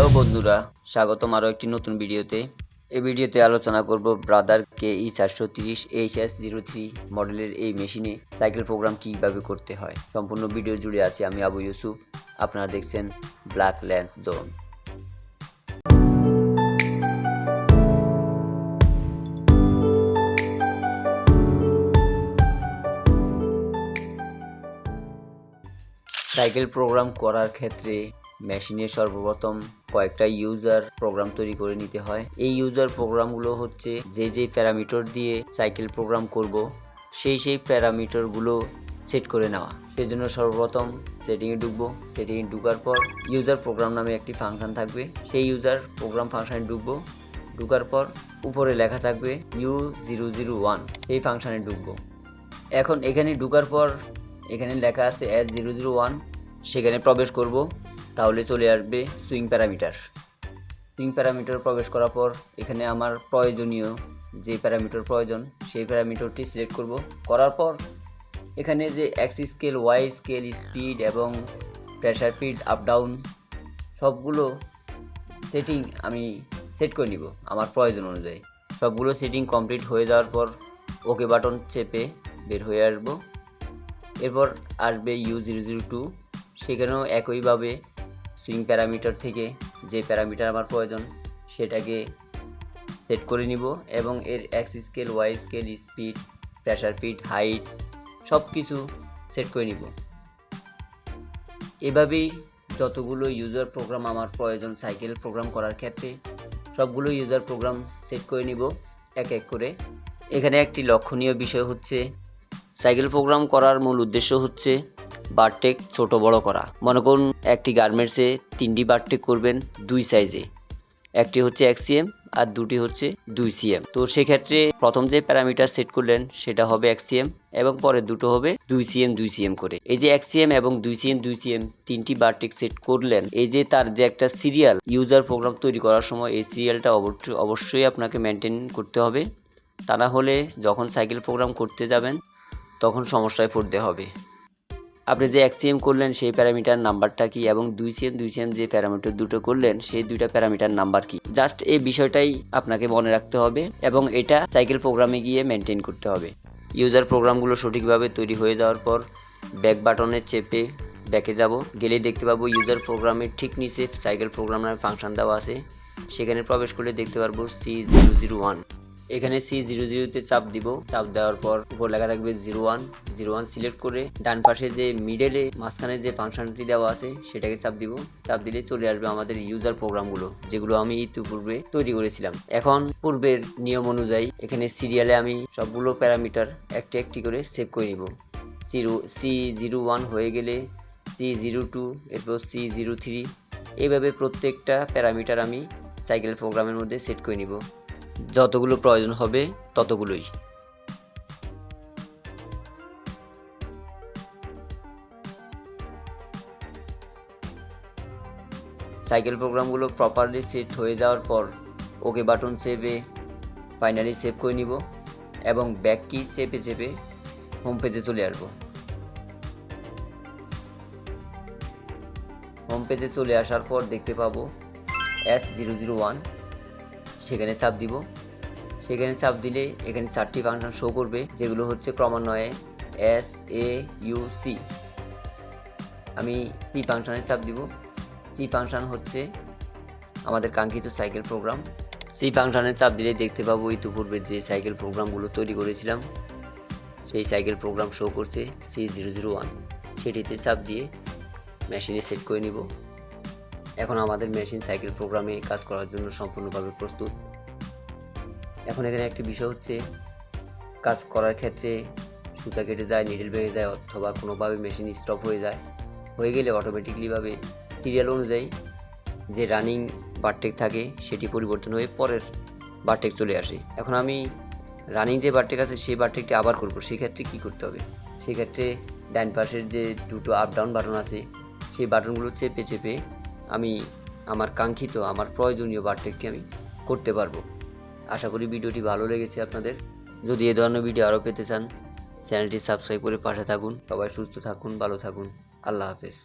Hello বন্ধুরা, স্বাগতম আরও একটি নতুন ভিডিওতে। এই ভিডিওতে আলোচনা করব ব্রাদার KE430HS03 মডেলের এই মেশিনে সাইকেল প্রোগ্রাম কীভাবে করতে হয়। সম্পূর্ণ ভিডিও জুড়ে আছি আমি আবু ইউসুফ। আপনারা দেখছেন black lens zone. Cycle programme করার ক্ষেত্রে মেশিনে সর্বপ্রথম কয়েকটা ইউজার প্রোগ্রাম তৈরি করে নিতে হয়। এই ইউজার প্রোগ্রামগুলো হচ্ছে যে প্যারামিটার দিয়ে সাইকেল প্রোগ্রাম করব সেই প্যারামিটারগুলো সেট করে নেওয়া। সেজন্য সর্বপ্রথম সেটিংয়ে ঢুকবো। সেটিংয়ে ঢুকার পর ইউজার প্রোগ্রাম নামে একটি ফাংশন থাকবে, সেই ইউজার প্রোগ্রাম ফাংশনে ঢুকবো। ঢুকার পর উপরে লেখা থাকবে U001, সেই ফাংশনে ঢুকবো। এখন এখানে ঢুকার পর এখানে লেখা আছে S001, সেখানে প্রবেশ করব। তাহলে চলে আসবে সুইং প্যারামিটার। সুইং প্যারামিটার প্রবেশ করার পর এখানে আমার প্রয়োজনীয় যে প্যারামিটার প্রয়োজন সেই প্যারামিটারটি সিলেক্ট করব। করার পর এখানে যে X scale, Y scale, speed এবং প্রেসার ফিড, আপ ডাউন সবগুলো সেটিং আমি সেট করে নিব আমার প্রয়োজন অনুযায়ী। সবগুলো সেটিং কমপ্লিট হয়ে যাওয়ার পর ওকে বাটন চেপে বের হয়ে আসবো। এরপর আসবে U002, সেখানেও একইভাবে সুইং প্যারামিটার থেকে যে প্যারামিটার আমার প্রয়োজন সেটাকে সেট করে নিব এবং এর X scale, Y scale, speed, pressure feed, height সব কিছু সেট করে নিব। এভাবেই যতগুলো ইউজার প্রোগ্রাম আমার প্রয়োজন সাইকেল প্রোগ্রাম করার ক্ষেত্রে সবগুলো ইউজার প্রোগ্রাম সেট করে নিব এক এক করে। এখানে একটি লক্ষণীয় বিষয় হচ্ছে সাইকেল প্রোগ্রাম করার মূল উদ্দেশ্য হচ্ছে বারটেক ছোট বড় করা। মনে করুন একটি গার্মেন্টসে 3টি বারটেক করবেন 2 সাইজে, একটি হচ্ছে 1 cm আর দুটি হচ্ছে 2 cm। তো সেক্ষেত্রে প্রথম যে প্যারামিটার সেট করলেন সেটা হবে 1 cm এবং পরে দুটো হবে 2 cm 2 cm করে। এই যে 1 cm এবং 2 cm 2 cm 3টি বারটেক সেট করলেন, এই যে তার যে একটা সিরিয়াল ইউজার প্রোগ্রাম তৈরি করার সময় এই সিরিয়ালটা অবশ্যই আপনাকে মেনটেন করতে হবে। তা না হলে যখন সাইকেল প্রোগ্রাম করতে যাবেন তখন সমস্যায় পড়তে হবে। আপনি যে 1 cm করলেন সেই প্যারামিটার নাম্বারটা কি এবং 2 cm 2 cm যে প্যারামিটার দুটো করলেন সেই দুইটা প্যারামিটার নাম্বার কি, জাস্ট এই বিষয়টাই আপনাকে মনে রাখতে হবে এবং এটা সাইকেল প্রোগ্রামে গিয়ে মেনটেন করতে হবে। ইউজার প্রোগ্রামগুলো সঠিকভাবে তৈরি হয়ে যাওয়ার পর ব্যাক বাটনে চেপে ব্যাকে যাব। গেলেই দেখতে পাবো ইউজার প্রোগ্রামের ঠিক নিচে সাইকেল প্রোগ্রাম নামে ফাংশন দেওয়া আছে, সেখানে প্রবেশ করলে দেখতে পারবো C001। এখানে C00তে চাপ দিব। চাপ দেওয়ার পর উপর লেখা থাকবে 01 সিলেক্ট করে ডান পাশে যে মিডলে মাঝখানে যে ফাংশনটি দেওয়া আছে সেটাকে চাপ দিব। চাপ দিলে চলে আসবে আমাদের ইউজার প্রোগ্রামগুলো যেগুলো আমি ইতিপূর্বে তৈরি করেছিলাম। এখন পূর্বের নিয়ম অনুযায়ী এখানে সিরিয়ালে আমি সবগুলো প্যারামিটার একটি একটি করে সেভ করে নিব। C01 হয়ে গেলে C02, এরপর C03, এইভাবে প্রত্যেকটা প্যারামিটার আমি সাইকেল প্রোগ্রামের মধ্যে সেট করে নিব, যতগুলো প্রয়োজন হবে ততগুলোই। সাইকেল প্রোগ্রামগুলো প্রপারলি সেট হয়ে যাওয়ার পর ওকে বাটন চেপে ফাইনালি সেভ করে নিব এবং ব্যাক কি চেপে চেপে হোম পেজে চলে আসব। হোম পেজে চলে আসার পর দেখতে পাবো S001, সেখানে চাপ দিব। সেখানে চাপ দিলে এখানে 4টি ফাংশন শো করবে যেগুলো হচ্ছে ক্রমান্বয়ে SAUC। আমি সি ফাংশনে চাপ দিব। সি ফাংশন হচ্ছে আমাদের কাঙ্ক্ষিত সাইকেল প্রোগ্রাম। সি ফাংশনে চাপ দিলে দেখতে পাবো ইতিপূর্বে যে সাইকেল প্রোগ্রামগুলো তৈরি করেছিলাম সেই সাইকেল প্রোগ্রাম শো করছে C001। সেটিতে চাপ দিয়ে মেশিনে সেট করে নিব। এখন আমাদের মেশিন সাইকেল প্রোগ্রামে কাজ করার জন্য সম্পূর্ণভাবে প্রস্তুত। এখন এখানে একটি বিষয় হচ্ছে কাজ করার ক্ষেত্রে সুতা কেটে যায়, নিডল ভেঙে যায় অথবা কোনোভাবে মেশিন স্টপ হয়ে গেলে অটোমেটিকলিভাবে সিরিয়াল অনুযায়ী যে রানিং বারটেক থাকে সেটি পরিবর্তন হয়ে পরের বারটেক চলে আসে। এখন আমি রানিং যে বারটেক আছে সেই বারটেকটি আবার করব। সেক্ষেত্রে কী করতে হবে, সেক্ষেত্রে ডান পাশের যে দুটো আপ ডাউন বাটন আছে সেই বাটনগুলো চেপে চেপে আমি আমার কাঙ্ক্ষিত আমার প্রয়োজনীয় বারটেকটি আমি করতে পারবো। আশা করি ভিডিওটি ভালো লেগেছে আপনাদের। যদি এ ধরনের ভিডিও আরও পেতে চান চ্যানেলটি সাবস্ক্রাইব করে পাশে থাকুন। সবাই সুস্থ থাকুন, ভালো থাকুন। আল্লাহ হাফেজ।